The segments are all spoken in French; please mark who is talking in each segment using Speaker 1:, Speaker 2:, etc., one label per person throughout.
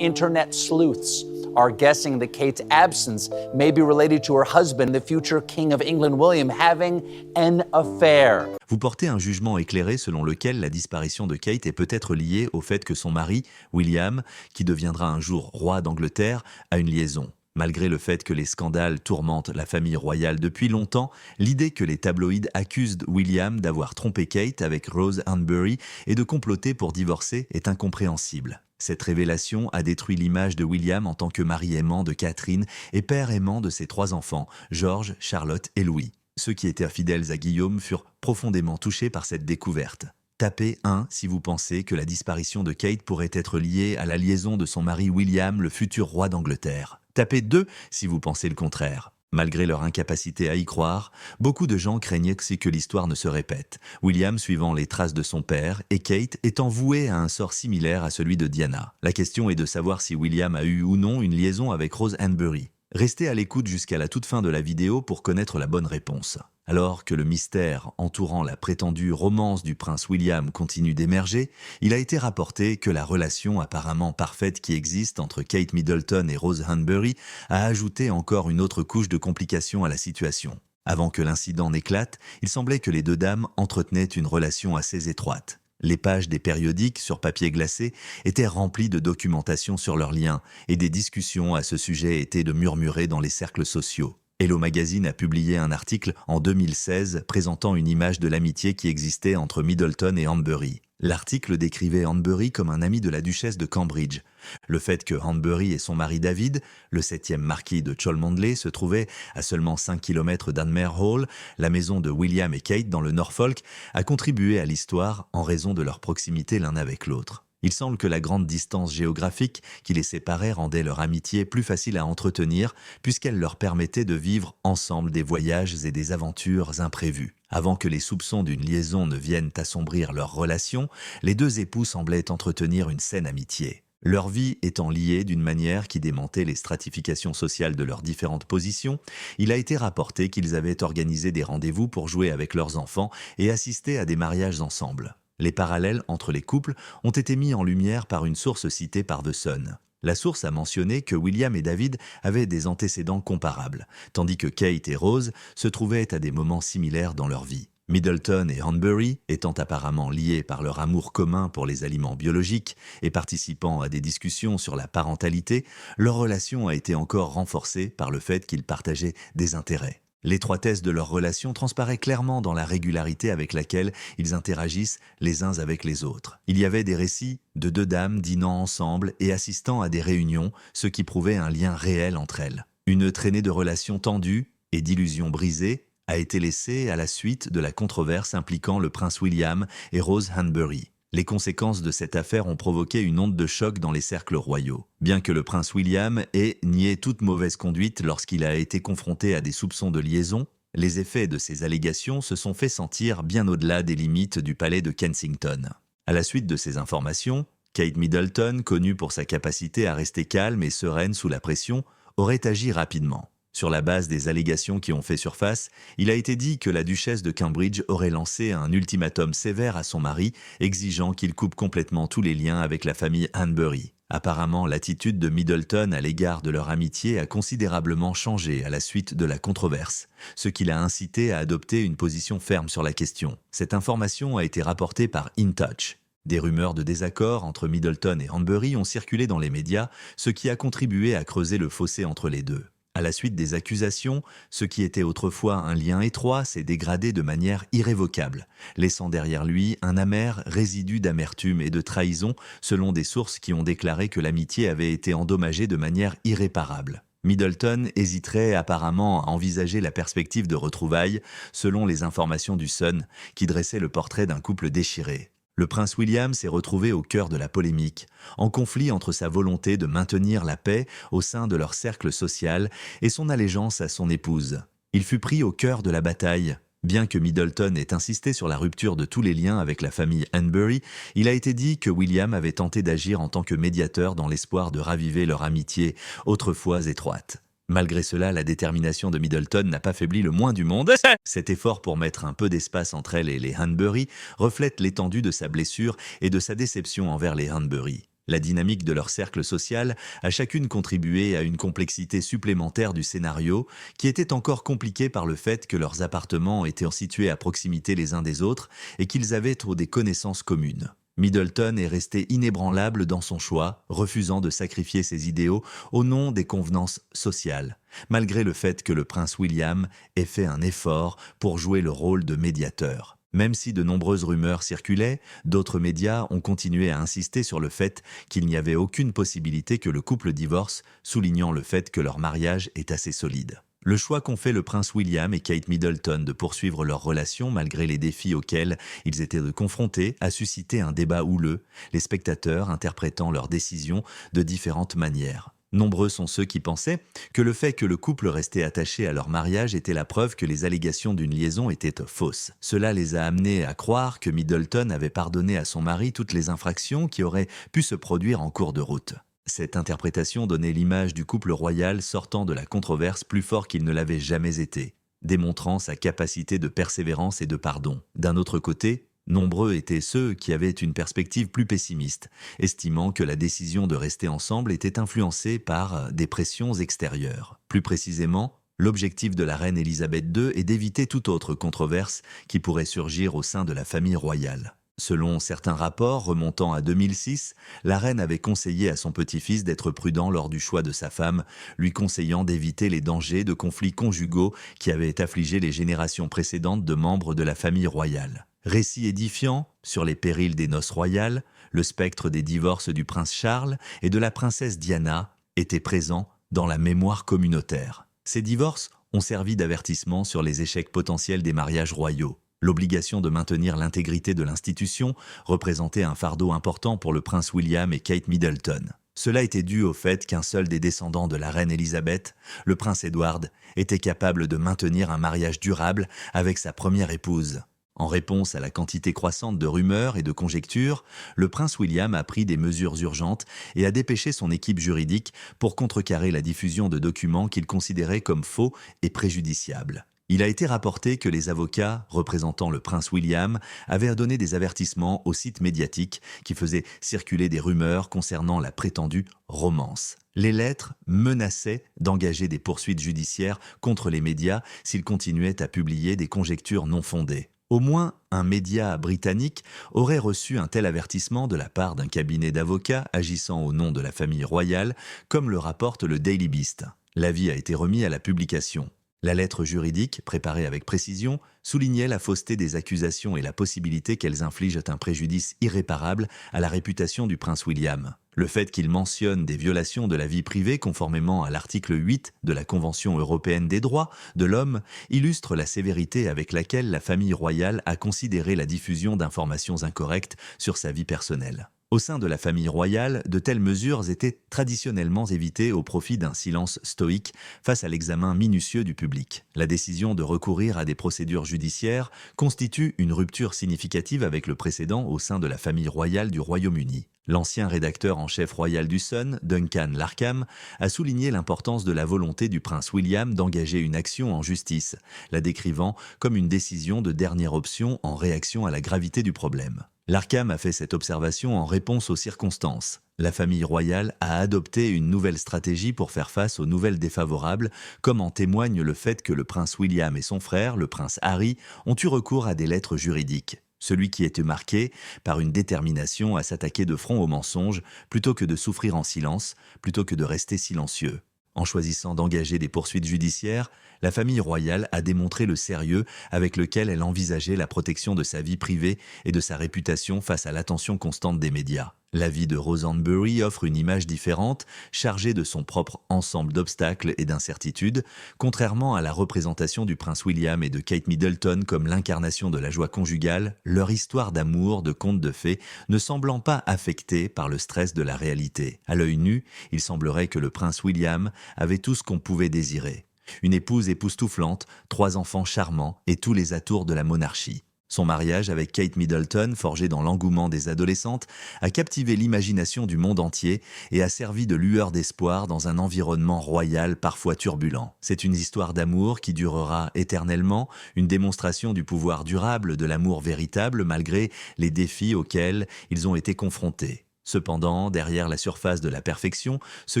Speaker 1: Internet sleuths are guessing that Kate's absence may be related to her husband, the future King of England William, having an affair.
Speaker 2: Vous portez un jugement éclairé selon lequel la disparition de Kate est peut-être liée au fait que son mari, William, qui deviendra un jour roi d'Angleterre, a une liaison. Malgré le fait que les scandales tourmentent la famille royale depuis longtemps, l'idée que les tabloïds accusent William d'avoir trompé Kate avec Rose Hanbury et de comploter pour divorcer est incompréhensible. Cette révélation a détruit l'image de William en tant que mari aimant de Catherine et père aimant de ses 3 enfants, George, Charlotte et Louis. Ceux qui étaient fidèles à Guillaume furent profondément touchés par cette découverte. Tapez 1 si vous pensez que la disparition de Kate pourrait être liée à la liaison de son mari William, le futur roi d'Angleterre. Tapez 2 si vous pensez le contraire. Malgré leur incapacité à y croire, beaucoup de gens craignaient que l'histoire ne se répète, William suivant les traces de son père et Kate étant vouée à un sort similaire à celui de Diana. La question est de savoir si William a eu ou non une liaison avec Rose Hanbury. Restez à l'écoute jusqu'à la toute fin de la vidéo pour connaître la bonne réponse. Alors que le mystère entourant la prétendue romance du prince William continue d'émerger, il a été rapporté que la relation apparemment parfaite qui existe entre Kate Middleton et Rose Hanbury a ajouté encore une autre couche de complications à la situation. Avant que l'incident n'éclate, il semblait que les 2 dames entretenaient une relation assez étroite. Les pages des périodiques sur papier glacé étaient remplies de documentation sur leurs liens et des discussions à ce sujet étaient de murmurer dans les cercles sociaux. Hello Magazine a publié un article en 2016 présentant une image de l'amitié qui existait entre Middleton et Hanbury. L'article décrivait Hanbury comme un ami de la duchesse de Cambridge. Le fait que Hanbury et son mari David, le 7e marquis de Cholmondeley, se trouvaient à seulement 5 km d'Anmere Hall, la maison de William et Kate dans le Norfolk, a contribué à l'histoire en raison de leur proximité l'un avec l'autre. Il semble que la grande distance géographique qui les séparait rendait leur amitié plus facile à entretenir puisqu'elle leur permettait de vivre ensemble des voyages et des aventures imprévues. Avant que les soupçons d'une liaison ne viennent assombrir leur relation, les 2 époux semblaient entretenir une saine amitié. Leur vie étant liée d'une manière qui démentait les stratifications sociales de leurs différentes positions, il a été rapporté qu'ils avaient organisé des rendez-vous pour jouer avec leurs enfants et assister à des mariages ensemble. Les parallèles entre les couples ont été mis en lumière par une source citée par The Sun. La source a mentionné que William et David avaient des antécédents comparables, tandis que Kate et Rose se trouvaient à des moments similaires dans leur vie. Middleton et Hanbury, étant apparemment liés par leur amour commun pour les aliments biologiques et participant à des discussions sur la parentalité, leur relation a été encore renforcée par le fait qu'ils partageaient des intérêts. L'étroitesse de leur relation transparaît clairement dans la régularité avec laquelle ils interagissent les uns avec les autres. Il y avait des récits de 2 dames dînant ensemble et assistant à des réunions, ce qui prouvait un lien réel entre elles. Une traînée de relations tendues et d'illusions brisées a été laissée à la suite de la controverse impliquant le prince William et Rose Hanbury. Les conséquences de cette affaire ont provoqué une onde de choc dans les cercles royaux. Bien que le prince William ait nié toute mauvaise conduite lorsqu'il a été confronté à des soupçons de liaison, les effets de ces allégations se sont fait sentir bien au-delà des limites du palais de Kensington. À la suite de ces informations, Kate Middleton, connue pour sa capacité à rester calme et sereine sous la pression, aurait agi rapidement. Sur la base des allégations qui ont fait surface, il a été dit que la duchesse de Cambridge aurait lancé un ultimatum sévère à son mari, exigeant qu'il coupe complètement tous les liens avec la famille Hanbury. Apparemment, l'attitude de Middleton à l'égard de leur amitié a considérablement changé à la suite de la controverse, ce qui l'a incité à adopter une position ferme sur la question. Cette information a été rapportée par InTouch. Des rumeurs de désaccord entre Middleton et Hanbury ont circulé dans les médias, ce qui a contribué à creuser le fossé entre les deux. À la suite des accusations, ce qui était autrefois un lien étroit s'est dégradé de manière irrévocable, laissant derrière lui un amer résidu d'amertume et de trahison selon des sources qui ont déclaré que l'amitié avait été endommagée de manière irréparable. Middleton hésiterait apparemment à envisager la perspective de retrouvailles, selon les informations du Sun, qui dressait le portrait d'un couple déchiré. Le prince William s'est retrouvé au cœur de la polémique, en conflit entre sa volonté de maintenir la paix au sein de leur cercle social et son allégeance à son épouse. Il fut pris au cœur de la bataille. Bien que Middleton ait insisté sur la rupture de tous les liens avec la famille Hanbury, il a été dit que William avait tenté d'agir en tant que médiateur dans l'espoir de raviver leur amitié, autrefois étroite. Malgré cela, la détermination de Middleton n'a pas faibli le moins du monde. Cet effort pour mettre un peu d'espace entre elle et les Hanbury reflète l'étendue de sa blessure et de sa déception envers les Hanbury. La dynamique de leur cercle social a chacune contribué à une complexité supplémentaire du scénario, qui était encore compliquée par le fait que leurs appartements étaient situés à proximité les uns des autres et qu'ils avaient des connaissances communes. Middleton est resté inébranlable dans son choix, refusant de sacrifier ses idéaux au nom des convenances sociales, malgré le fait que le prince William ait fait un effort pour jouer le rôle de médiateur. Même si de nombreuses rumeurs circulaient, d'autres médias ont continué à insister sur le fait qu'il n'y avait aucune possibilité que le couple divorce, soulignant le fait que leur mariage est assez solide. Le choix qu'ont fait le prince William et Kate Middleton de poursuivre leur relation malgré les défis auxquels ils étaient confrontés a suscité un débat houleux, les spectateurs interprétant leur décision de différentes manières. Nombreux sont ceux qui pensaient que le fait que le couple restait attaché à leur mariage était la preuve que les allégations d'une liaison étaient fausses. Cela les a amenés à croire que Middleton avait pardonné à son mari toutes les infractions qui auraient pu se produire en cours de route. Cette interprétation donnait l'image du couple royal sortant de la controverse plus fort qu'il ne l'avait jamais été, démontrant sa capacité de persévérance et de pardon. D'un autre côté, nombreux étaient ceux qui avaient une perspective plus pessimiste, estimant que la décision de rester ensemble était influencée par des pressions extérieures. Plus précisément, l'objectif de la reine Élisabeth II est d'éviter toute autre controverse qui pourrait surgir au sein de la famille royale. Selon certains rapports remontant à 2006, la reine avait conseillé à son petit-fils d'être prudent lors du choix de sa femme, lui conseillant d'éviter les dangers de conflits conjugaux qui avaient affligé les générations précédentes de membres de la famille royale. Récit édifiant sur les périls des noces royales, le spectre des divorces du prince Charles et de la princesse Diana était présent dans la mémoire communautaire. Ces divorces ont servi d'avertissement sur les échecs potentiels des mariages royaux. L'obligation de maintenir l'intégrité de l'institution représentait un fardeau important pour le prince William et Kate Middleton. Cela était dû au fait qu'un seul des descendants de la reine Élisabeth, le prince Edward, était capable de maintenir un mariage durable avec sa première épouse. En réponse à la quantité croissante de rumeurs et de conjectures, le prince William a pris des mesures urgentes et a dépêché son équipe juridique pour contrecarrer la diffusion de documents qu'il considérait comme faux et préjudiciables. Il a été rapporté que les avocats représentant le prince William avaient donné des avertissements aux sites médiatiques qui faisaient circuler des rumeurs concernant la prétendue romance. Les lettres menaçaient d'engager des poursuites judiciaires contre les médias s'ils continuaient à publier des conjectures non fondées. Au moins, un média britannique aurait reçu un tel avertissement de la part d'un cabinet d'avocats agissant au nom de la famille royale, comme le rapporte le Daily Beast. L'avis a été remis à la publication. La lettre juridique, préparée avec précision, soulignait la fausseté des accusations et la possibilité qu'elles infligent un préjudice irréparable à la réputation du prince William. Le fait qu'il mentionne des violations de la vie privée conformément à l'article 8 de la Convention européenne des droits de l'homme illustre la sévérité avec laquelle la famille royale a considéré la diffusion d'informations incorrectes sur sa vie personnelle. Au sein de la famille royale, de telles mesures étaient traditionnellement évitées au profit d'un silence stoïque face à l'examen minutieux du public. La décision de recourir à des procédures judiciaires constitue une rupture significative avec le précédent au sein de la famille royale du Royaume-Uni. L'ancien rédacteur en chef royal du Sun, Duncan Larkham, a souligné l'importance de la volonté du prince William d'engager une action en justice, la décrivant comme une décision de dernière option en réaction à la gravité du problème. Larkham a fait cette observation en réponse aux circonstances. La famille royale a adopté une nouvelle stratégie pour faire face aux nouvelles défavorables, comme en témoigne le fait que le prince William et son frère, le prince Harry, ont eu recours à des lettres juridiques. Celui qui était marqué par une détermination à s'attaquer de front aux mensonges plutôt que de souffrir en silence, plutôt que de rester silencieux. En choisissant d'engager des poursuites judiciaires, la famille royale a démontré le sérieux avec lequel elle envisageait la protection de sa vie privée et de sa réputation face à l'attention constante des médias. La vie de Rosenberry offre une image différente, chargée de son propre ensemble d'obstacles et d'incertitudes, contrairement à la représentation du prince William et de Kate Middleton comme l'incarnation de la joie conjugale, leur histoire d'amour de conte de fées ne semblant pas affectée par le stress de la réalité. À l'œil nu, il semblerait que le prince William avait tout ce qu'on pouvait désirer. Une épouse époustouflante, 3 enfants charmants et tous les atours de la monarchie. Son mariage avec Kate Middleton, forgé dans l'engouement des adolescentes, a captivé l'imagination du monde entier et a servi de lueur d'espoir dans un environnement royal parfois turbulent. C'est une histoire d'amour qui durera éternellement, une démonstration du pouvoir durable de l'amour véritable malgré les défis auxquels ils ont été confrontés. Cependant, derrière la surface de la perfection se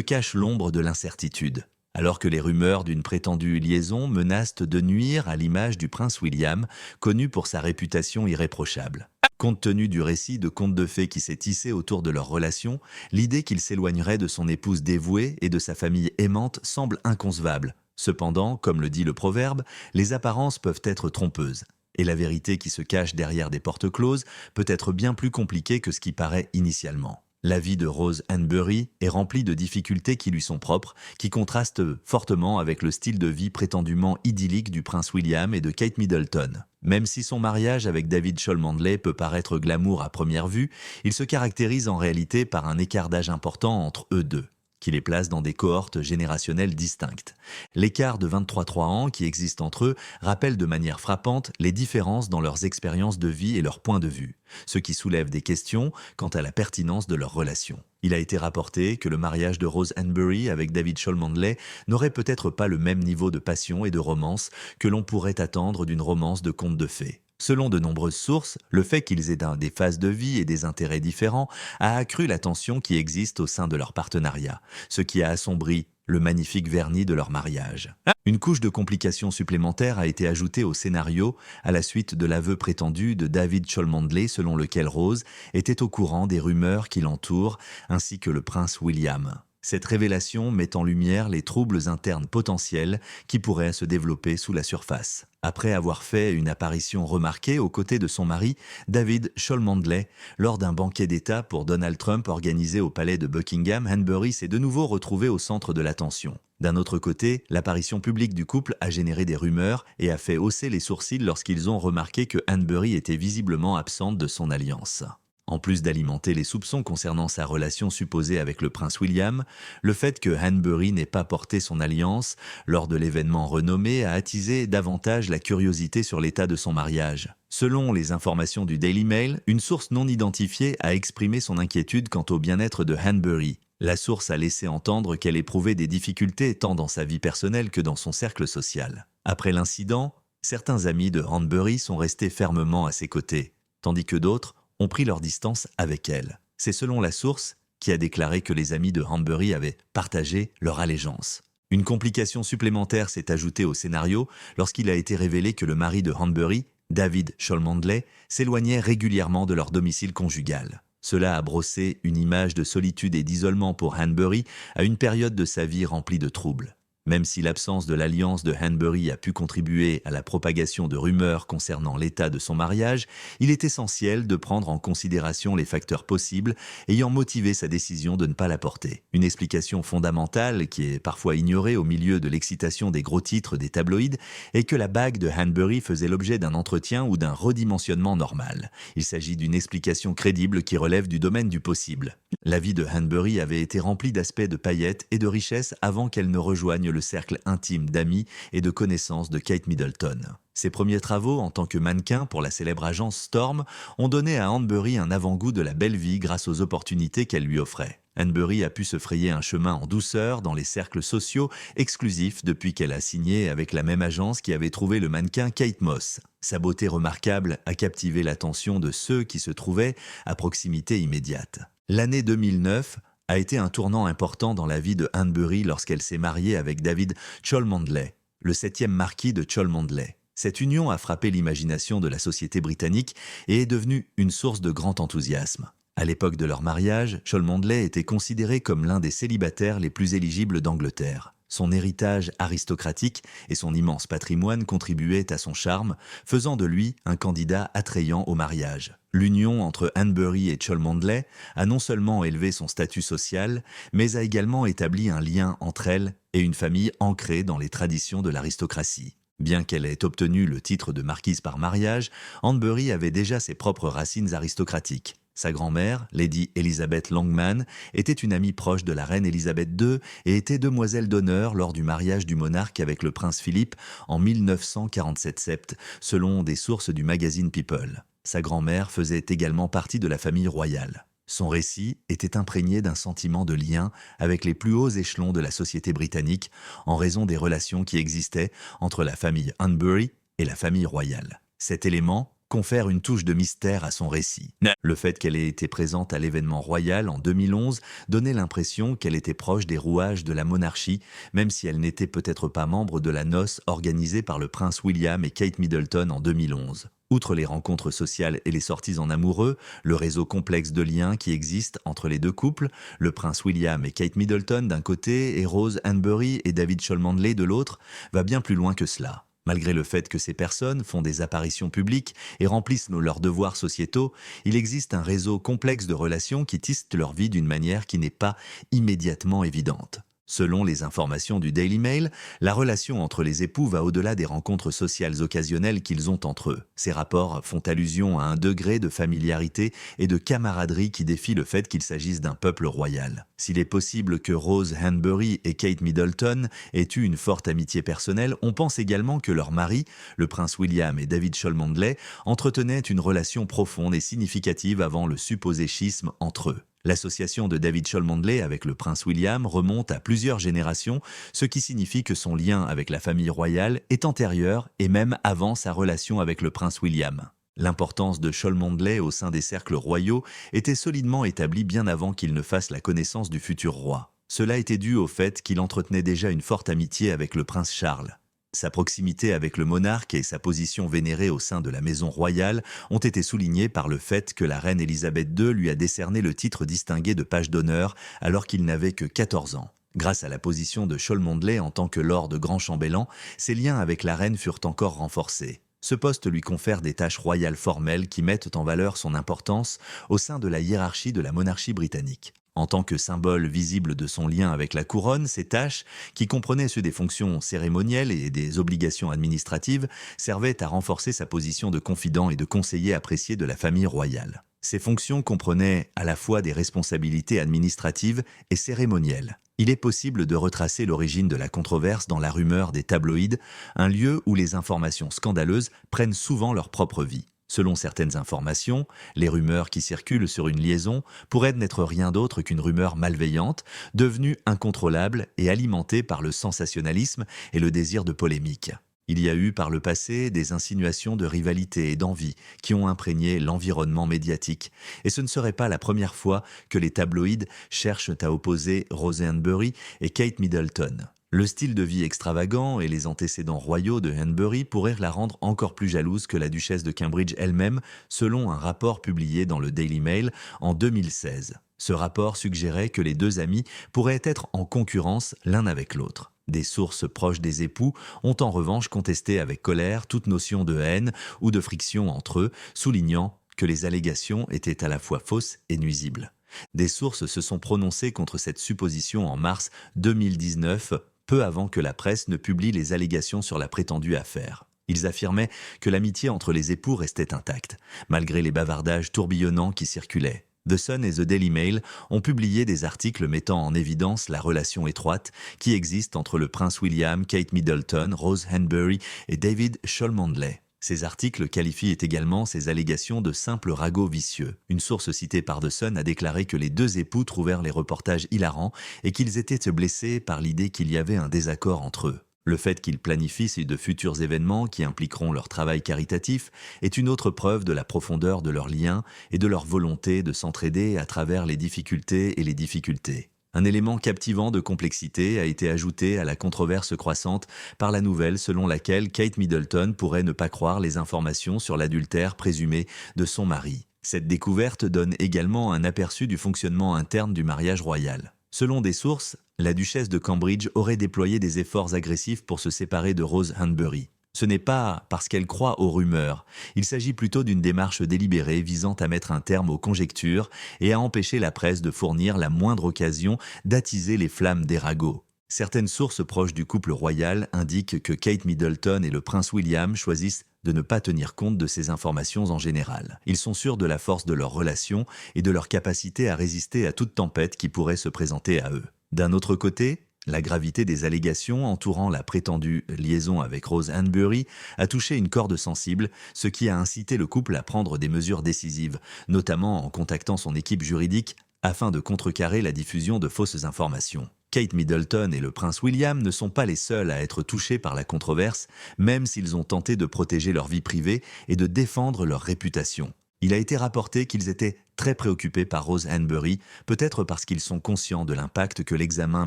Speaker 2: cache l'ombre de l'incertitude. Alors que les rumeurs d'une prétendue liaison menacent de nuire à l'image du prince William, connu pour sa réputation irréprochable. Compte tenu du récit de contes de fées qui s'est tissé autour de leur relation, l'idée qu'il s'éloignerait de son épouse dévouée et de sa famille aimante semble inconcevable. Cependant, comme le dit le proverbe, les apparences peuvent être trompeuses. Et la vérité qui se cache derrière des portes closes peut être bien plus compliquée que ce qui paraît initialement. La vie de Rose Hanbury est remplie de difficultés qui lui sont propres, qui contrastent fortement avec le style de vie prétendument idyllique du prince William et de Kate Middleton. Même si son mariage avec David Cholmondeley peut paraître glamour à première vue, il se caractérise en réalité par un écart d'âge important entre eux deux, qui les place dans des cohortes générationnelles distinctes. L'écart de 23 ans qui existe entre eux rappelle de manière frappante les différences dans leurs expériences de vie et leurs points de vue, ce qui soulève des questions quant à la pertinence de leur relation. Il a été rapporté que le mariage de Rose Hanbury avec David Cholmondeley n'aurait peut-être pas le même niveau de passion et de romance que l'on pourrait attendre d'une romance de conte de fées. Selon de nombreuses sources, le fait qu'ils aient des phases de vie et des intérêts différents a accru la tension qui existe au sein de leur partenariat, ce qui a assombri le magnifique vernis de leur mariage. Une couche de complications supplémentaires a été ajoutée au scénario à la suite de l'aveu prétendu de David Cholmondeley selon lequel Rose était au courant des rumeurs qui l'entourent, ainsi que le prince William. Cette révélation met en lumière les troubles internes potentiels qui pourraient se développer sous la surface. Après avoir fait une apparition remarquée aux côtés de son mari, David Cholmondeley, lors d'un banquet d'État pour Donald Trump organisé au palais de Buckingham, Hanbury s'est de nouveau retrouvé au centre de l'attention. D'un autre côté, l'apparition publique du couple a généré des rumeurs et a fait hausser les sourcils lorsqu'ils ont remarqué que Hanbury était visiblement absente de son alliance. En plus d'alimenter les soupçons concernant sa relation supposée avec le prince William, le fait que Hanbury n'ait pas porté son alliance lors de l'événement renommé a attisé davantage la curiosité sur l'état de son mariage. Selon les informations du Daily Mail, une source non identifiée a exprimé son inquiétude quant au bien-être de Hanbury. La source a laissé entendre qu'elle éprouvait des difficultés tant dans sa vie personnelle que dans son cercle social. Après l'incident, certains amis de Hanbury sont restés fermement à ses côtés, tandis que d'autres ont pris leur distance avec elle. C'est selon la source qui a déclaré que les amis de Hanbury avaient partagé leur allégeance. Une complication supplémentaire s'est ajoutée au scénario lorsqu'il a été révélé que le mari de Hanbury, David Cholmondeley, s'éloignait régulièrement de leur domicile conjugal. Cela a brossé une image de solitude et d'isolement pour Hanbury à une période de sa vie remplie de troubles. Même si l'absence de l'alliance de Hanbury a pu contribuer à la propagation de rumeurs concernant l'état de son mariage, il est essentiel de prendre en considération les facteurs possibles ayant motivé sa décision de ne pas la porter. Une explication fondamentale, qui est parfois ignorée au milieu de l'excitation des gros titres des tabloïds, est que la bague de Hanbury faisait l'objet d'un entretien ou d'un redimensionnement normal. Il s'agit d'une explication crédible qui relève du domaine du possible. La vie de Hanbury avait été remplie d'aspects de paillettes et de richesses avant qu'elle ne rejoigne le cercle intime d'amis et de connaissances de Kate Middleton. Ses premiers travaux en tant que mannequin pour la célèbre agence Storm ont donné à Hanbury un avant-goût de la belle vie grâce aux opportunités qu'elle lui offrait. Hanbury a pu se frayer un chemin en douceur dans les cercles sociaux exclusifs depuis qu'elle a signé avec la même agence qui avait trouvé le mannequin Kate Moss. Sa beauté remarquable a captivé l'attention de ceux qui se trouvaient à proximité immédiate. L'année 2009 a été un tournant important dans la vie de Hanbury lorsqu'elle s'est mariée avec David Cholmondeley, le 7e marquis de Cholmondeley. Cette union a frappé l'imagination de la société britannique et est devenue une source de grand enthousiasme. À l'époque de leur mariage, Cholmondeley était considéré comme l'un des célibataires les plus éligibles d'Angleterre. Son héritage aristocratique et son immense patrimoine contribuaient à son charme, faisant de lui un candidat attrayant au mariage. L'union entre Hanbury et Cholmondeley a non seulement élevé son statut social, mais a également établi un lien entre elle et une famille ancrée dans les traditions de l'aristocratie. Bien qu'elle ait obtenu le titre de marquise par mariage, Hanbury avait déjà ses propres racines aristocratiques. Sa grand-mère, Lady Elizabeth Longman, était une amie proche de la reine Elisabeth II et était demoiselle d'honneur lors du mariage du monarque avec le prince Philippe en 1947, selon des sources du magazine People. Sa grand-mère faisait également partie de la famille royale. Son récit était imprégné d'un sentiment de lien avec les plus hauts échelons de la société britannique en raison des relations qui existaient entre la famille Hanbury et la famille royale. Cet élément confère une touche de mystère à son récit. Le fait qu'elle ait été présente à l'événement royal en 2011 donnait l'impression qu'elle était proche des rouages de la monarchie, même si elle n'était peut-être pas membre de la noce organisée par le prince William et Kate Middleton en 2011. Outre les rencontres sociales et les sorties en amoureux, le réseau complexe de liens qui existe entre les deux couples, le prince William et Kate Middleton d'un côté et Rose Hanbury et David Cholmondeley de l'autre, va bien plus loin que cela. Malgré le fait que ces personnes font des apparitions publiques et remplissent leurs devoirs sociétaux, il existe un réseau complexe de relations qui tissent leur vie d'une manière qui n'est pas immédiatement évidente. Selon les informations du Daily Mail, la relation entre les époux va au-delà des rencontres sociales occasionnelles qu'ils ont entre eux. Ces rapports font allusion à un degré de familiarité et de camaraderie qui défie le fait qu'il s'agisse d'un peuple royal. S'il est possible que Rose Hanbury et Kate Middleton aient eu une forte amitié personnelle, on pense également que leurs maris, le prince William et David Cholmondeley, entretenaient une relation profonde et significative avant le supposé schisme entre eux. L'association de David Cholmondeley avec le prince William remonte à plusieurs générations, ce qui signifie que son lien avec la famille royale est antérieur et même avant sa relation avec le prince William. L'importance de Cholmondeley au sein des cercles royaux était solidement établie bien avant qu'il ne fasse la connaissance du futur roi. Cela était dû au fait qu'il entretenait déjà une forte amitié avec le prince Charles. Sa proximité avec le monarque et sa position vénérée au sein de la maison royale ont été soulignées par le fait que la reine Élisabeth II lui a décerné le titre distingué de page d'honneur alors qu'il n'avait que 14 ans. Grâce à la position de Cholmondeley en tant que lord grand chambellan, ses liens avec la reine furent encore renforcés. Ce poste lui confère des tâches royales formelles qui mettent en valeur son importance au sein de la hiérarchie de la monarchie britannique. En tant que symbole visible de son lien avec la couronne, ces tâches, qui comprenaient ceux des fonctions cérémonielles et des obligations administratives, servaient à renforcer sa position de confident et de conseiller apprécié de la famille royale. Ces fonctions comprenaient à la fois des responsabilités administratives et cérémonielles. Il est possible de retracer l'origine de la controverse dans la rumeur des tabloïds, un lieu où les informations scandaleuses prennent souvent leur propre vie. Selon certaines informations, les rumeurs qui circulent sur une liaison pourraient n'être rien d'autre qu'une rumeur malveillante, devenue incontrôlable et alimentée par le sensationnalisme et le désir de polémique. Il y a eu par le passé des insinuations de rivalité et d'envie qui ont imprégné l'environnement médiatique. Et ce ne serait pas la première fois que les tabloïds cherchent à opposer Rose Hanbury et Kate Middleton. Le style de vie extravagant et les antécédents royaux de Hanbury pourraient la rendre encore plus jalouse que la duchesse de Cambridge elle-même, selon un rapport publié dans le Daily Mail en 2016. Ce rapport suggérait que les deux amis pourraient être en concurrence l'un avec l'autre. Des sources proches des époux ont en revanche contesté avec colère toute notion de haine ou de friction entre eux, soulignant que les allégations étaient à la fois fausses et nuisibles. Des sources se sont prononcées contre cette supposition en mars 2019, peu avant que la presse ne publie les allégations sur la prétendue affaire. Ils affirmaient que l'amitié entre les époux restait intacte, malgré les bavardages tourbillonnants qui circulaient. The Sun et The Daily Mail ont publié des articles mettant en évidence la relation étroite qui existe entre le prince William, Kate Middleton, Rose Hanbury et David Cholmondeley. Ces articles qualifient également ces allégations de simples ragots vicieux. Une source citée par The Sun a déclaré que les deux époux trouvèrent les reportages hilarants et qu'ils étaient blessés par l'idée qu'il y avait un désaccord entre eux. Le fait qu'ils planifient de futurs événements qui impliqueront leur travail caritatif est une autre preuve de la profondeur de leurs liens et de leur volonté de s'entraider à travers les difficultés et les difficultés. Un élément captivant de complexité a été ajouté à la controverse croissante par la nouvelle selon laquelle Kate Middleton pourrait ne pas croire les informations sur l'adultère présumé de son mari. Cette découverte donne également un aperçu du fonctionnement interne du mariage royal. Selon des sources, la duchesse de Cambridge aurait déployé des efforts agressifs pour se séparer de Rose Hanbury. Ce n'est pas parce qu'elle croit aux rumeurs, il s'agit plutôt d'une démarche délibérée visant à mettre un terme aux conjectures et à empêcher la presse de fournir la moindre occasion d'attiser les flammes des ragots. Certaines sources proches du couple royal indiquent que Kate Middleton et le prince William choisissent de ne pas tenir compte de ces informations en général. Ils sont sûrs de la force de leur relation et de leur capacité à résister à toute tempête qui pourrait se présenter à eux. D'un autre côté, la gravité des allégations entourant la prétendue liaison avec Rose Hanbury a touché une corde sensible, ce qui a incité le couple à prendre des mesures décisives, notamment en contactant son équipe juridique afin de contrecarrer la diffusion de fausses informations. Kate Middleton et le prince William ne sont pas les seuls à être touchés par la controverse, même s'ils ont tenté de protéger leur vie privée et de défendre leur réputation. Il a été rapporté qu'ils étaient très préoccupés par Rose Hanbury, peut-être parce qu'ils sont conscients de l'impact que l'examen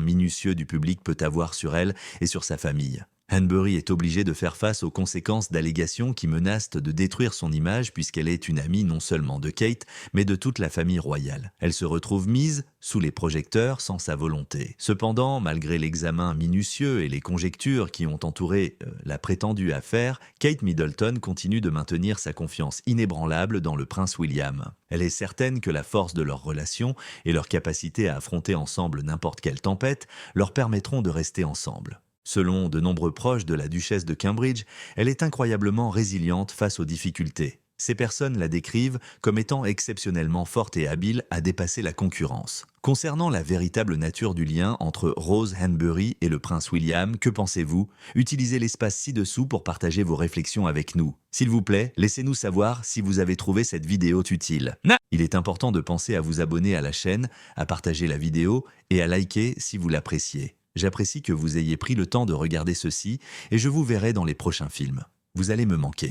Speaker 2: minutieux du public peut avoir sur elle et sur sa famille. Hanbury est obligée de faire face aux conséquences d'allégations qui menacent de détruire son image puisqu'elle est une amie non seulement de Kate, mais de toute la famille royale. Elle se retrouve mise sous les projecteurs sans sa volonté. Cependant, malgré l'examen minutieux et les conjectures qui ont entouré la prétendue affaire, Kate Middleton continue de maintenir sa confiance inébranlable dans le prince William. Elle est certaine que la force de leur relation et leur capacité à affronter ensemble n'importe quelle tempête leur permettront de rester ensemble. Selon de nombreux proches de la duchesse de Cambridge, elle est incroyablement résiliente face aux difficultés. Ces personnes la décrivent comme étant exceptionnellement forte et habile à dépasser la concurrence. Concernant la véritable nature du lien entre Rose Hanbury et le prince William, que pensez-vous? Utilisez l'espace ci-dessous pour partager vos réflexions avec nous. S'il vous plaît, laissez-nous savoir si vous avez trouvé cette vidéo utile. Il est important de penser à vous abonner à la chaîne, à partager la vidéo et à liker si vous l'appréciez. J'apprécie que vous ayez pris le temps de regarder ceci et je vous verrai dans les prochains films. Vous allez me manquer.